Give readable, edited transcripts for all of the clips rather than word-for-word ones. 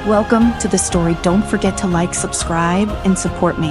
Welcome to the story. Don't forget to like, subscribe, and support me.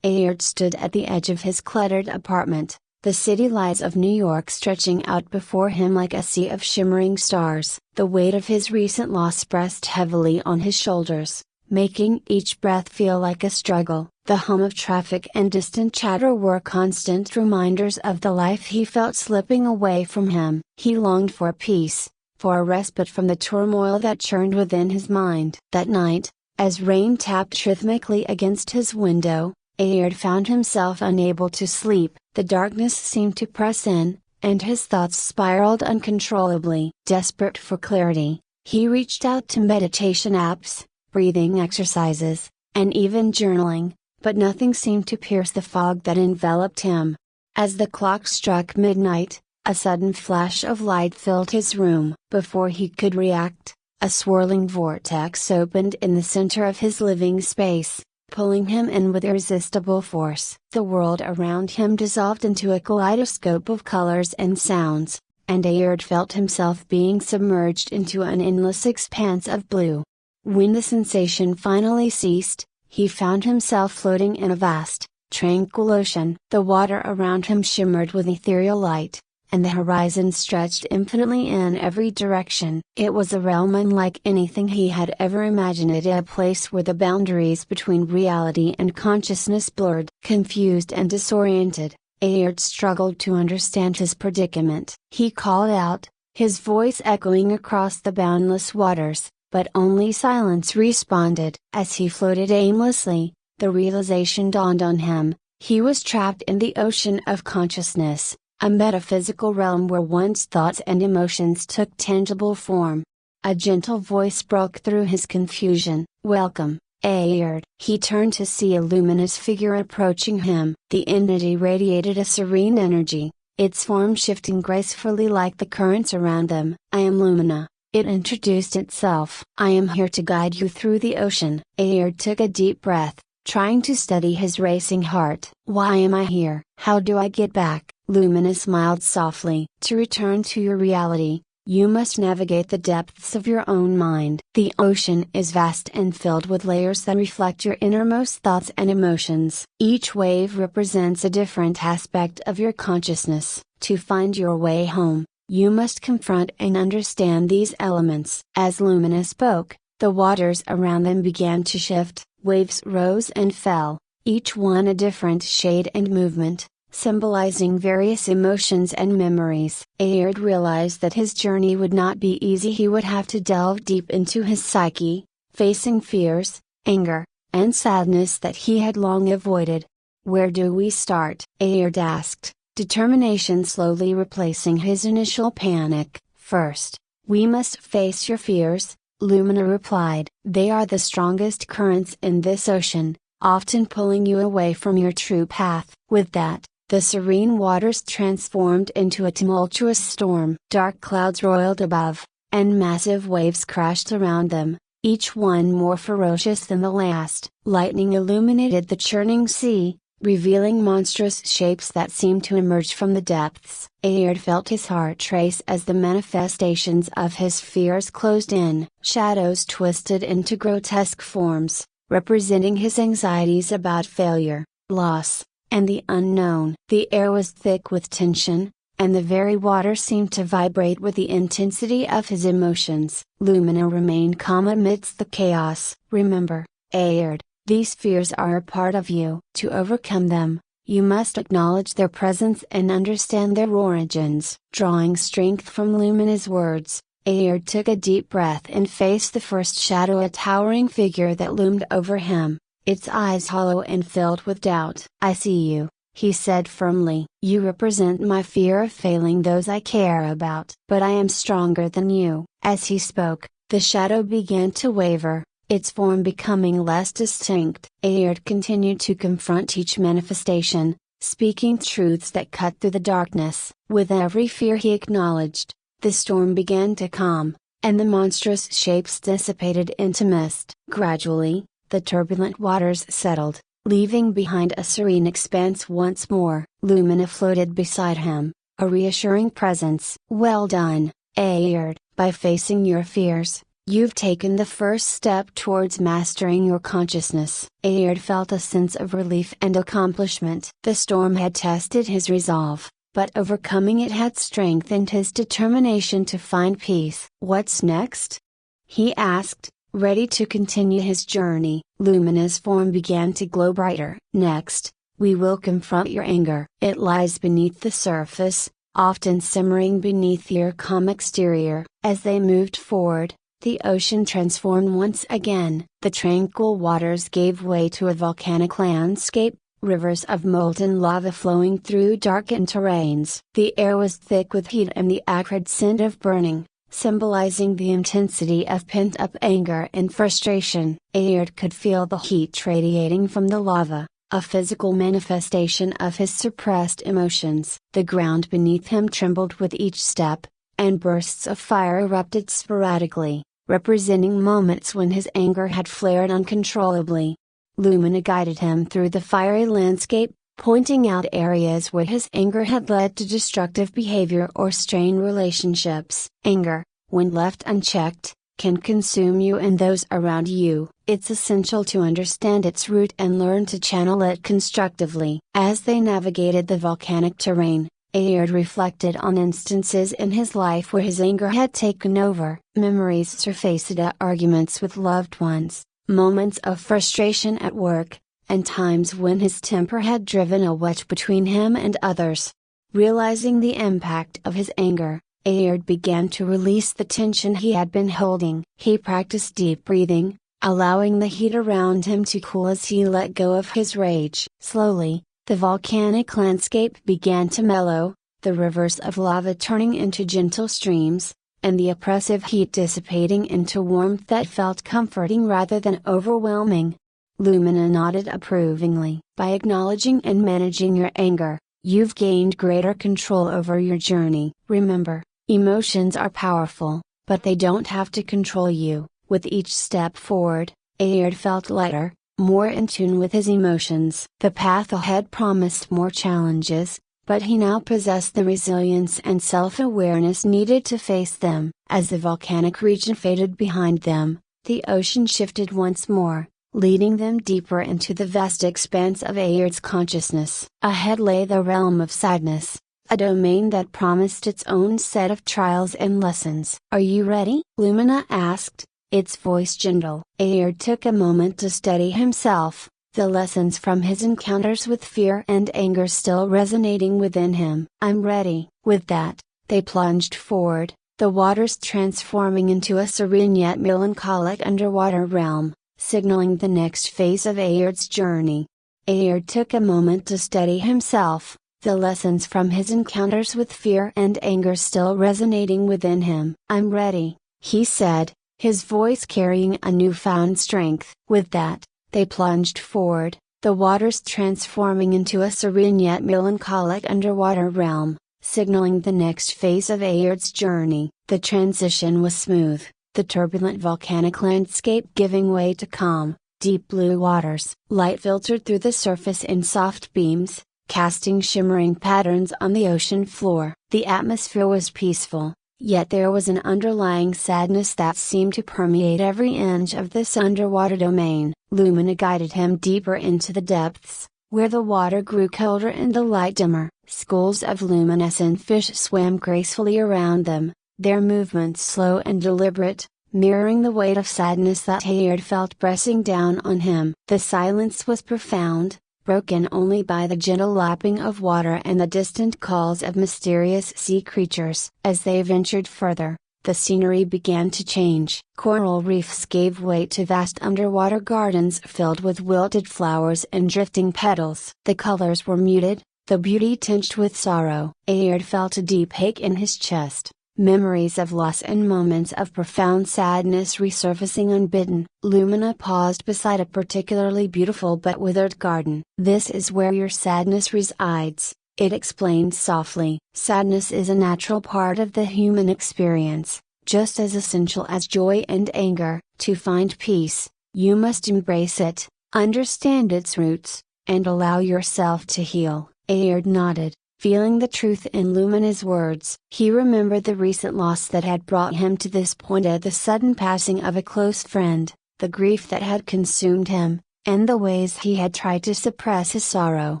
Ayard stood at the edge of his cluttered apartment, the city lights of New York stretching out before him like a sea of shimmering stars. The weight of his recent loss pressed heavily on his shoulders, making each breath feel like a struggle. The hum of traffic and distant chatter were constant reminders of the life he felt slipping away from him. He longed for peace, for a respite from the turmoil that churned within his mind. That night, as rain tapped rhythmically against his window, Ayard found himself unable to sleep. The darkness seemed to press in, and his thoughts spiraled uncontrollably. Desperate for clarity, he reached out to meditation apps, breathing exercises, and even journaling, but nothing seemed to pierce the fog that enveloped him. As the clock struck midnight, a sudden flash of light filled his room. Before he could react, a swirling vortex opened in the center of his living space, pulling him in with irresistible force. The world around him dissolved into a kaleidoscope of colors and sounds, and Ayard felt himself being submerged into an endless expanse of blue. When the sensation finally ceased, he found himself floating in a vast, tranquil ocean. The water around him shimmered with ethereal light, and the horizon stretched infinitely in every direction. It was a realm unlike anything he had ever imagined, a place where the boundaries between reality and consciousness blurred. Confused and disoriented, Ayard struggled to understand his predicament. He called out, his voice echoing across the boundless waters, but only silence responded. As he floated aimlessly, the realization dawned on him: he was trapped in the ocean of consciousness, a metaphysical realm where one's thoughts and emotions took tangible form. A gentle voice broke through his confusion. "Welcome, Ayard." He turned to see a luminous figure approaching him. The entity radiated a serene energy, its form shifting gracefully like the currents around them. "I am Lumina," it introduced itself. "I am here to guide you through the ocean." Ayard took a deep breath, trying to steady his racing heart. "Why am I here? How do I get back?" Lumina smiled softly. "To return to your reality, you must navigate the depths of your own mind. The ocean is vast and filled with layers that reflect your innermost thoughts and emotions. Each wave represents a different aspect of your consciousness. To find your way home, you must confront and understand these elements." As Lumina spoke, the waters around them began to shift. Waves rose and fell, each one a different shade and movement, symbolizing various emotions and memories. Ayard realized that his journey would not be easy. He would have to delve deep into his psyche, facing fears, anger, and sadness that he had long avoided. "Where do we start?" Ayard asked, determination slowly replacing his initial panic. "First, we must face your fears," Lumina replied. "They are the strongest currents in this ocean, often pulling you away from your true path." With that, the serene waters transformed into a tumultuous storm. Dark clouds roiled above, and massive waves crashed around them, each one more ferocious than the last. Lightning illuminated the churning sea, revealing monstrous shapes that seemed to emerge from the depths. Ayard felt his heart race as the manifestations of his fears closed in. Shadows twisted into grotesque forms, representing his anxieties about failure, loss, and the unknown. The air was thick with tension, and the very water seemed to vibrate with the intensity of his emotions. Lumina remained calm amidst the chaos. "Remember, Ayard, these fears are a part of you. To overcome them, you must acknowledge their presence and understand their origins." Drawing strength from Lumina's words, Ayard took a deep breath and faced the first shadow, a towering figure that loomed over him, its eyes hollow and filled with doubt. "I see you," he said firmly. "You represent my fear of failing those I care about. But I am stronger than you." As he spoke, the shadow began to waver, its form becoming less distinct. Ayard continued to confront each manifestation, speaking truths that cut through the darkness. With every fear he acknowledged, the storm began to calm, and the monstrous shapes dissipated into mist. Gradually, the turbulent waters settled, leaving behind a serene expanse once more. Lumina floated beside him, a reassuring presence. "Well done, Ayard. By facing your fears, You've taken the first step towards mastering your consciousness. Ayrd felt a sense of relief and accomplishment. The storm had tested his resolve, but overcoming it had strengthened his determination to find peace. What's next? He asked, ready to continue his journey. Lumina's form began to glow brighter. Next, we will confront your anger. It lies beneath the surface, often simmering beneath your calm exterior. As they moved forward, the ocean transformed once again. The tranquil waters gave way to a volcanic landscape, rivers of molten lava flowing through darkened terrains. The air was thick with heat and the acrid scent of burning, symbolizing the intensity of pent-up anger and frustration. Ayrd could feel the heat radiating from the lava, a physical manifestation of his suppressed emotions. The ground beneath him trembled with each step, and bursts of fire erupted sporadically, representing moments when his anger had flared uncontrollably. Lumina guided him through the fiery landscape, pointing out areas where his anger had led to destructive behavior or strained relationships. Anger, when left unchecked, can consume you and those around you. It's essential to understand its root and learn to channel it constructively. As they navigated the volcanic terrain, Ayrd reflected on instances in his life where his anger had taken over. Memories surfaced at arguments with loved ones, moments of frustration at work, and times when his temper had driven a wedge between him and others. Realizing the impact of his anger, Ayrd began to release the tension he had been holding. He practiced deep breathing, allowing the heat around him to cool as he let go of his rage. Slowly, the volcanic landscape began to mellow, the rivers of lava turning into gentle streams, and the oppressive heat dissipating into warmth that felt comforting rather than overwhelming. Lumina nodded approvingly. By acknowledging and managing your anger, you've gained greater control over your journey. Remember, emotions are powerful, but they don't have to control you. With each step forward, Ayrd felt lighter, more in tune with his emotions. The path ahead promised more challenges, but he now possessed the resilience and self-awareness needed to face them. As the volcanic region faded behind them, the ocean shifted once more, leading them deeper into the vast expanse of Ayrd's consciousness. Ahead lay the realm of sadness, a domain that promised its own set of trials and lessons. Are you ready? Lumina asked, its voice gentle. Ayrd took a moment to steady himself, the lessons from his encounters with fear and anger still resonating within him. I'm ready. With that, they plunged forward, the waters transforming into a serene yet melancholic underwater realm, signaling the next phase of Ayrd's journey. Ayrd took a moment to steady himself, the lessons from his encounters with fear and anger still resonating within him. I'm ready, he said, his voice carrying a newfound strength. With that, they plunged forward, the waters transforming into a serene yet melancholic underwater realm, signaling the next phase of Ayrd's journey. The transition was smooth, the turbulent volcanic landscape giving way to calm, deep blue waters. Light filtered through the surface in soft beams, casting shimmering patterns on the ocean floor. The atmosphere was peaceful, yet there was an underlying sadness that seemed to permeate every inch of this underwater domain. Lumina guided him deeper into the depths, where the water grew colder and the light dimmer. Schools of luminescent fish swam gracefully around them, their movements slow and deliberate, mirroring the weight of sadness that Ayrd felt pressing down on him. The silence was profound, broken only by the gentle lapping of water and the distant calls of mysterious sea creatures. As they ventured further, the scenery began to change. Coral reefs gave way to vast underwater gardens filled with wilted flowers and drifting petals. The colors were muted, the beauty tinged with sorrow. Ayrd felt a deep ache in his chest, memories of loss and moments of profound sadness resurfacing unbidden. Lumina paused beside a particularly beautiful but withered garden. This is where your sadness resides, it explained softly. Sadness is a natural part of the human experience, just as essential as joy and anger. To find peace, you must embrace it, understand its roots, and allow yourself to heal. Ayrd nodded, Feeling the truth in Lumina's words, he remembered the recent loss that had brought him to this point at the sudden passing of a close friend, the grief that had consumed him, and the ways he had tried to suppress his sorrow.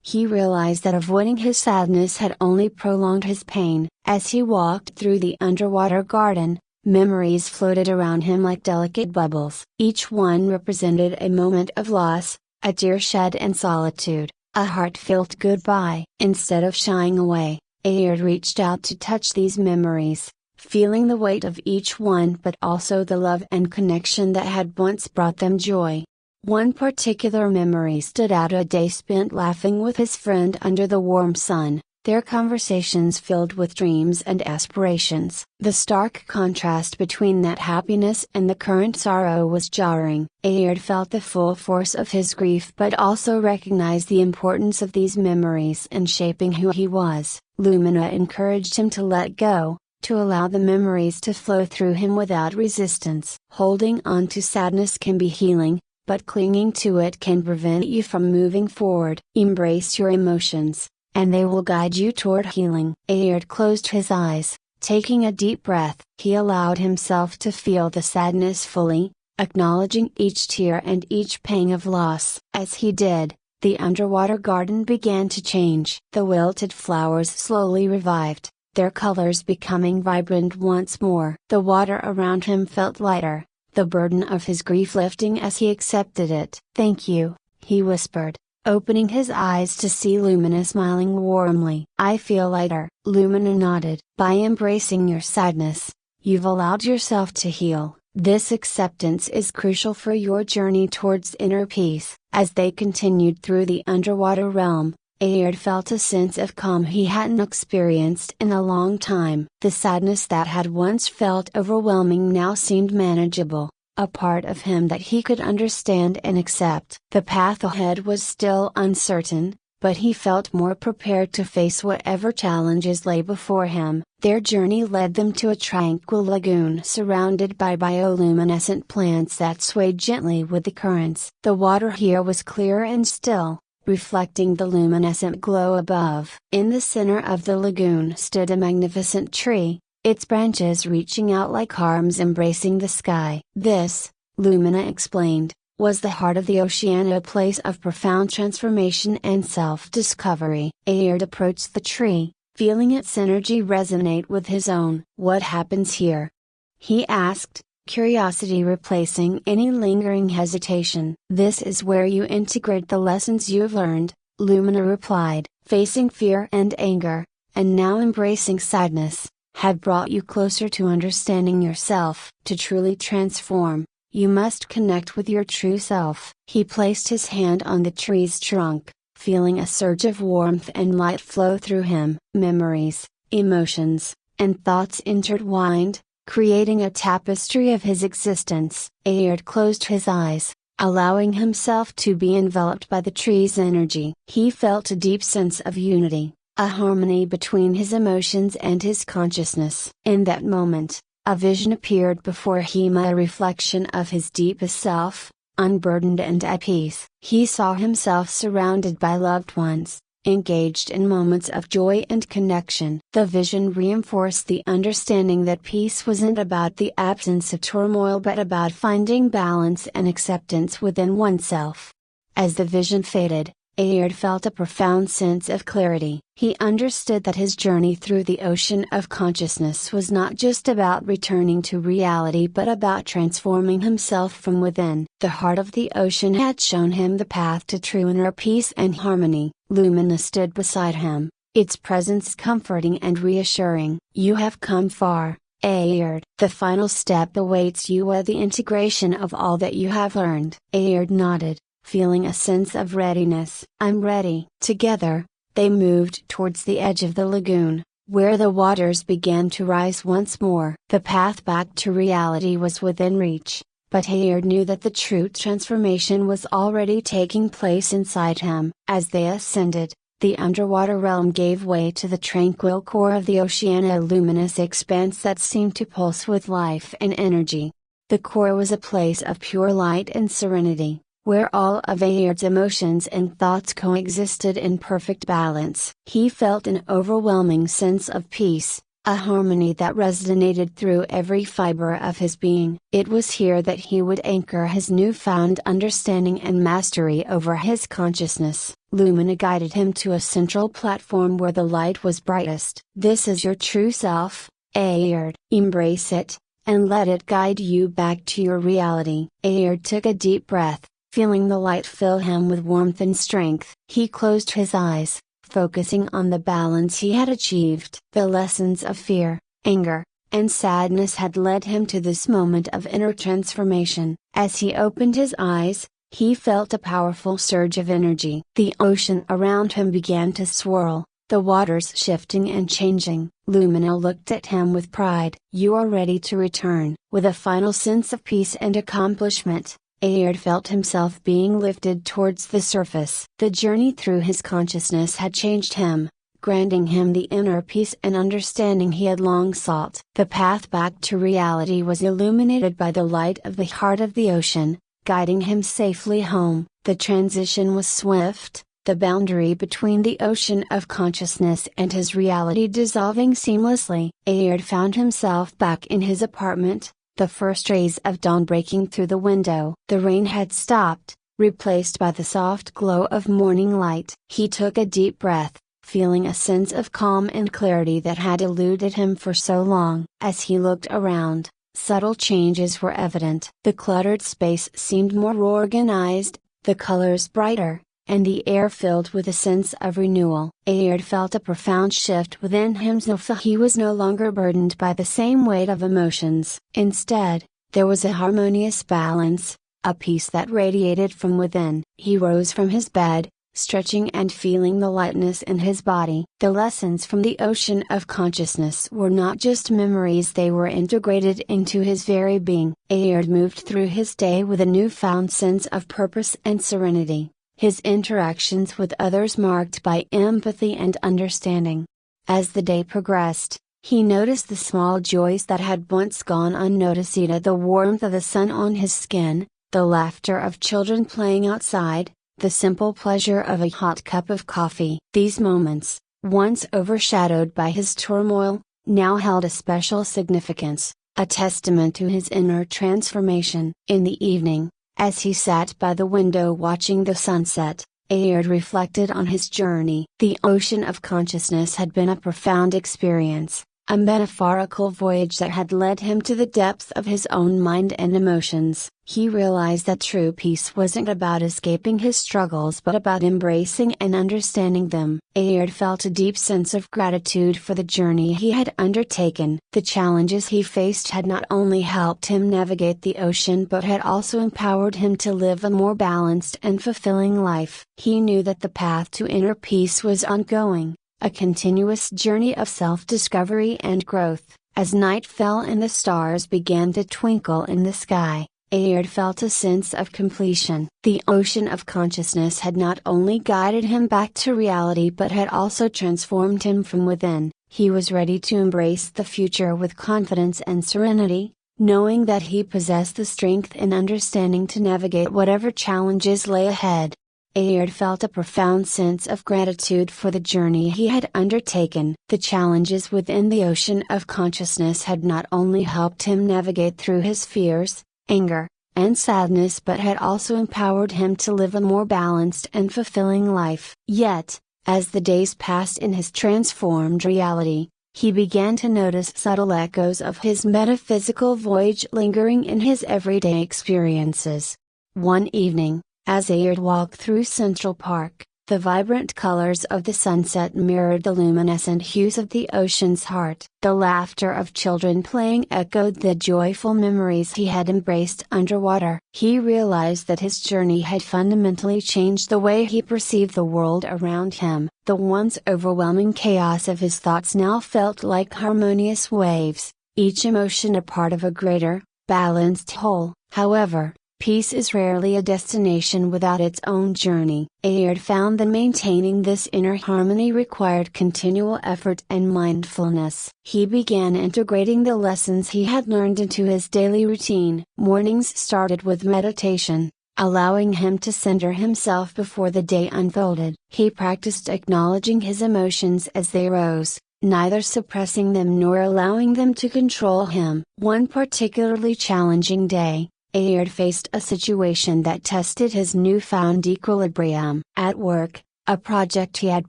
He realized that avoiding his sadness had only prolonged his pain. As he walked through the underwater garden, memories floated around him like delicate bubbles. Each one represented a moment of loss, a tear shed in solitude, a heartfelt goodbye. Instead of shying away, Ayard reached out to touch these memories, feeling the weight of each one but also the love and connection that had once brought them joy. One particular memory stood out: a day spent laughing with his friend under the warm sun, their conversations filled with dreams and aspirations. The stark contrast between that happiness and the current sorrow was jarring. Ayard felt the full force of his grief but also recognized the importance of these memories in shaping who he was. Lumina encouraged him to let go, to allow the memories to flow through him without resistance. Holding on to sadness can be healing, but clinging to it can prevent you from moving forward. Embrace your emotions, and they will guide you toward healing. Ayard closed his eyes, taking a deep breath. He allowed himself to feel the sadness fully, acknowledging each tear and each pang of loss. As he did, the underwater garden began to change. The wilted flowers slowly revived, their colors becoming vibrant once more. The water around him felt lighter, the burden of his grief lifting as he accepted it. "Thank you," he whispered, opening his eyes to see Lumina smiling warmly. "I feel lighter." Lumina nodded. "By embracing your sadness, you've allowed yourself to heal. This acceptance is crucial for your journey towards inner peace." As they continued through the underwater realm, Ayard felt a sense of calm he hadn't experienced in a long time. The sadness that had once felt overwhelming now seemed manageable, a part of him that he could understand and accept. The path ahead was still uncertain, but he felt more prepared to face whatever challenges lay before him. Their journey led them to a tranquil lagoon surrounded by bioluminescent plants that swayed gently with the currents. The water here was clear and still, reflecting the luminescent glow above. In the center of the lagoon stood a magnificent tree, its branches reaching out like arms embracing the sky. This, Lumina explained, was the heart of the ocean, a place of profound transformation and self-discovery. Ayard approached the tree, feeling its energy resonate with his own. "What happens here?" he asked, curiosity replacing any lingering hesitation. "This is where you integrate the lessons you've learned," Lumina replied. "Facing fear and anger, and now embracing sadness, have brought you closer to understanding yourself. To truly transform, you must connect with your true self." He placed his hand on the tree's trunk, feeling a surge of warmth and light flow through him. Memories, emotions, and thoughts intertwined, creating a tapestry of his existence. Ayard closed his eyes, allowing himself to be enveloped by the tree's energy. He felt a deep sense of unity, a harmony between his emotions and his consciousness. In that moment, a vision appeared before him, a reflection of his deepest self, unburdened and at peace. He saw himself surrounded by loved ones, engaged in moments of joy and connection. The vision reinforced the understanding that peace wasn't about the absence of turmoil but about finding balance and acceptance within oneself. As the vision faded, Ayard felt a profound sense of clarity. He understood that his journey through the ocean of consciousness was not just about returning to reality but about transforming himself from within. The heart of the ocean had shown him the path to true inner peace and harmony. Lumina stood beside him, its presence comforting and reassuring. "You have come far, Ayard. The final step awaits you, the integration of all that you have learned." Ayard nodded, feeling a sense of readiness. "I'm ready." Together, they moved towards the edge of the lagoon, where the waters began to rise once more. The path back to reality was within reach, but Ayard knew that the true transformation was already taking place inside him. As they ascended, the underwater realm gave way to the tranquil core of the ocean, a luminous expanse that seemed to pulse with life and energy. The core was a place of pure light and serenity, where all of Ayard's emotions and thoughts coexisted in perfect balance. He felt an overwhelming sense of peace, a harmony that resonated through every fiber of his being. It was here that he would anchor his newfound understanding and mastery over his consciousness. Lumina guided him to a central platform where the light was brightest. "This is your true self, Ayard. Embrace it, and let it guide you back to your reality." Ayard took a deep breath, feeling the light fill him with warmth and strength. He closed his eyes, focusing on the balance he had achieved. The lessons of fear, anger, and sadness had led him to this moment of inner transformation. As he opened his eyes, he felt a powerful surge of energy. The ocean around him began to swirl, the waters shifting and changing. Lumina looked at him with pride. "You are ready to return." With a final sense of peace and accomplishment, Ayard felt himself being lifted towards the surface. The journey through his consciousness had changed him, granting him the inner peace and understanding he had long sought. The path back to reality was illuminated by the light of the heart of the ocean, guiding him safely home. The transition was swift, the boundary between the ocean of consciousness and his reality dissolving seamlessly. Ayard found himself back in his apartment, the first rays of dawn breaking through the window. The rain had stopped, replaced by the soft glow of morning light. He took a deep breath, feeling a sense of calm and clarity that had eluded him for so long. As he looked around, subtle changes were evident. The cluttered space seemed more organized, the colors brighter, and the air filled with a sense of renewal. Ayard felt a profound shift within himself. He was no longer burdened by the same weight of emotions. Instead, there was a harmonious balance, a peace that radiated from within. He rose from his bed, stretching and feeling the lightness in his body. The lessons from the ocean of consciousness were not just memories, they were integrated into his very being. Ayard moved through his day with a newfound sense of purpose and serenity, his interactions with others marked by empathy and understanding. As the day progressed, he noticed the small joys that had once gone unnoticed: the warmth of the sun on his skin, the laughter of children playing outside, the simple pleasure of a hot cup of coffee. These moments, once overshadowed by his turmoil, now held a special significance, a testament to his inner transformation. In the evening, as he sat by the window watching the sunset, Ayard reflected on his journey. The ocean of consciousness had been a profound experience, a metaphorical voyage that had led him to the depths of his own mind and emotions. He realized that true peace wasn't about escaping his struggles but about embracing and understanding them. Ayard felt a deep sense of gratitude for the journey he had undertaken. The challenges he faced had not only helped him navigate the ocean but had also empowered him to live a more balanced and fulfilling life. He knew that the path to inner peace was ongoing, a continuous journey of self-discovery and growth. As night fell and the stars began to twinkle in the sky, Ayard felt a sense of completion. The ocean of consciousness had not only guided him back to reality but had also transformed him from within. He was ready to embrace the future with confidence and serenity, knowing that he possessed the strength and understanding to navigate whatever challenges lay ahead. Ayard felt a profound sense of gratitude for the journey he had undertaken. The challenges within the ocean of consciousness had not only helped him navigate through his fears, anger, and sadness but had also empowered him to live a more balanced and fulfilling life. Yet, as the days passed in his transformed reality, he began to notice subtle echoes of his metaphysical voyage lingering in his everyday experiences. One evening, as Ayard walked through Central Park, the vibrant colors of the sunset mirrored the luminescent hues of the ocean's heart. The laughter of children playing echoed the joyful memories he had embraced underwater. He realized that his journey had fundamentally changed the way he perceived the world around him. The once overwhelming chaos of his thoughts now felt like harmonious waves, each emotion a part of a greater, balanced whole. However, peace is rarely a destination without its own journey. Ayard found that maintaining this inner harmony required continual effort and mindfulness. He began integrating the lessons he had learned into his daily routine. Mornings started with meditation, allowing him to center himself before the day unfolded. He practiced acknowledging his emotions as they rose, neither suppressing them nor allowing them to control him. One particularly challenging day, Ayard faced a situation that tested his newfound equilibrium. At work, a project he had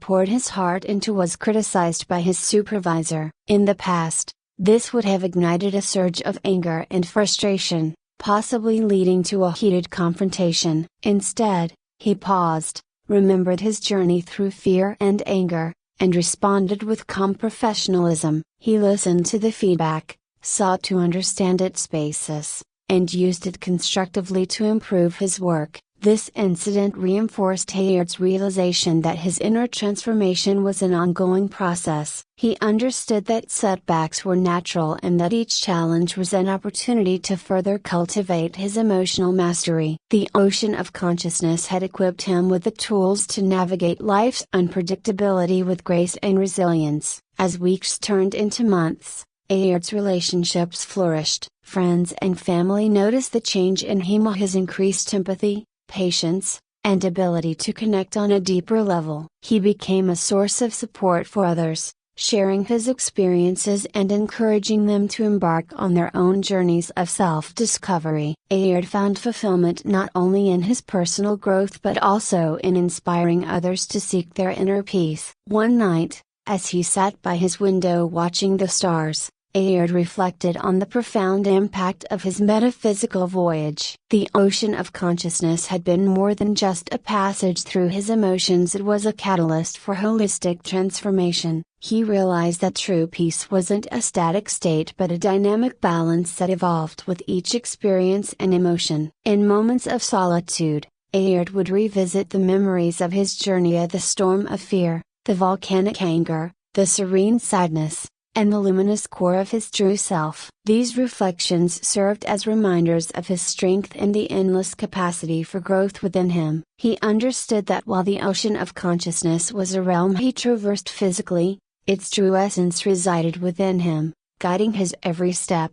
poured his heart into was criticized by his supervisor. In the past, this would have ignited a surge of anger and frustration, possibly leading to a heated confrontation. Instead, he paused, remembered his journey through fear and anger, and responded with calm professionalism. He listened to the feedback, sought to understand its basis, and used it constructively to improve his work. This incident reinforced Ayard's realization that his inner transformation was an ongoing process. He understood that setbacks were natural and that each challenge was an opportunity to further cultivate his emotional mastery. The ocean of consciousness had equipped him with the tools to navigate life's unpredictability with grace and resilience. As weeks turned into months, Ayard's relationships flourished. Friends and family noticed the change in him, his increased empathy, patience, and ability to connect on a deeper level. He became a source of support for others, sharing his experiences and encouraging them to embark on their own journeys of self-discovery. Ayard found fulfillment not only in his personal growth but also in inspiring others to seek their inner peace. One night, as he sat by his window watching the stars, Ayard reflected on the profound impact of his metaphysical voyage. The ocean of consciousness had been more than just a passage through his emotions, it was a catalyst for holistic transformation. He realized that true peace wasn't a static state but a dynamic balance that evolved with each experience and emotion. In moments of solitude, Ayard would revisit the memories of his journey, the storm of fear, the volcanic anger, the serene sadness, and the luminous core of his true self. These reflections served as reminders of his strength and the endless capacity for growth within him. He understood that while the ocean of consciousness was a realm he traversed physically, its true essence resided within him, guiding his every step.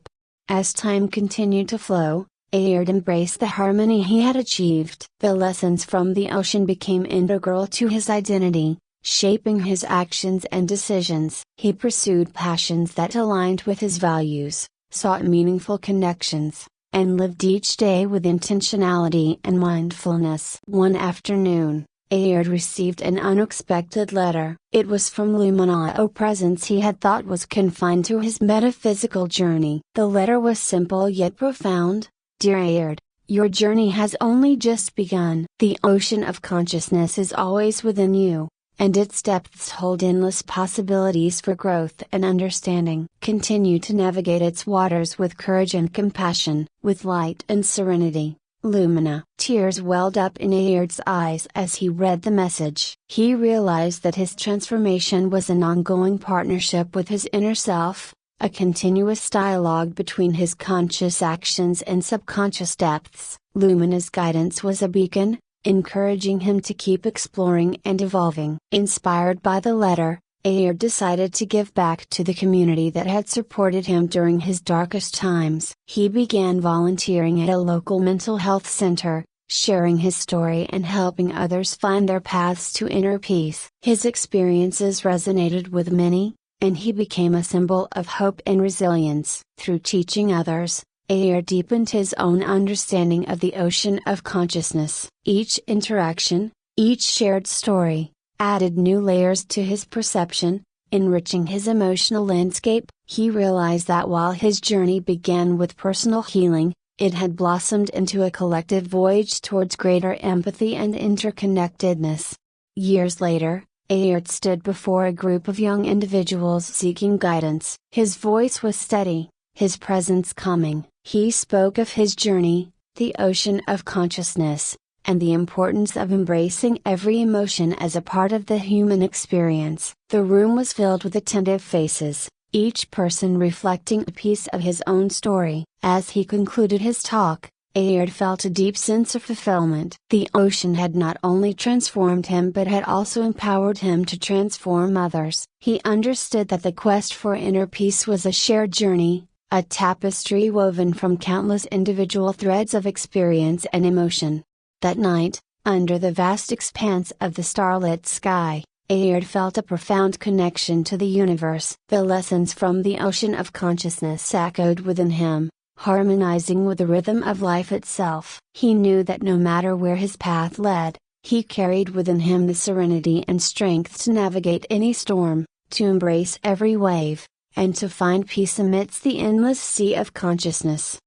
As time continued to flow, Ayard embraced the harmony he had achieved. The lessons from the ocean became integral to his identity, shaping his actions and decisions. He pursued passions that aligned with his values, sought meaningful connections, and lived each day with intentionality and mindfulness. One afternoon, Ayard received an unexpected letter. It was from Lumina, a presence he had thought was confined to his metaphysical journey. The letter was simple yet profound. Dear Ayard, your journey has only just begun. The ocean of consciousness is always within you, and its depths hold endless possibilities for growth and understanding. Continue to navigate its waters with courage and compassion, with light and serenity. Lumina. Tears welled up in Ayard's eyes as he read the message. He realized that his transformation was an ongoing partnership with his inner self, a continuous dialogue between his conscious actions and subconscious depths. Lumina's guidance was a beacon, encouraging him to keep exploring and evolving. Inspired by the letter, Ayard decided to give back to the community that had supported him during his darkest times. He began volunteering at a local mental health center, sharing his story and helping others find their paths to inner peace. His experiences resonated with many, and he became a symbol of hope and resilience. Through teaching others, Ayard deepened his own understanding of the ocean of consciousness. Each interaction, each shared story, added new layers to his perception, enriching his emotional landscape. He realized that while his journey began with personal healing, it had blossomed into a collective voyage towards greater empathy and interconnectedness. Years later, Ayard stood before a group of young individuals seeking guidance. His voice was steady, his presence calming. He spoke of his journey, the ocean of consciousness, and the importance of embracing every emotion as a part of the human experience. The room was filled with attentive faces, each person reflecting a piece of his own story. As he concluded his talk, Ayard felt a deep sense of fulfillment. The ocean had not only transformed him but had also empowered him to transform others. He understood that the quest for inner peace was a shared journey, a tapestry woven from countless individual threads of experience and emotion. That night, under the vast expanse of the starlit sky, Ayard felt a profound connection to the universe. The lessons from the ocean of consciousness echoed within him, harmonizing with the rhythm of life itself. He knew that no matter where his path led, he carried within him the serenity and strength to navigate any storm, to embrace every wave, and to find peace amidst the endless sea of consciousness.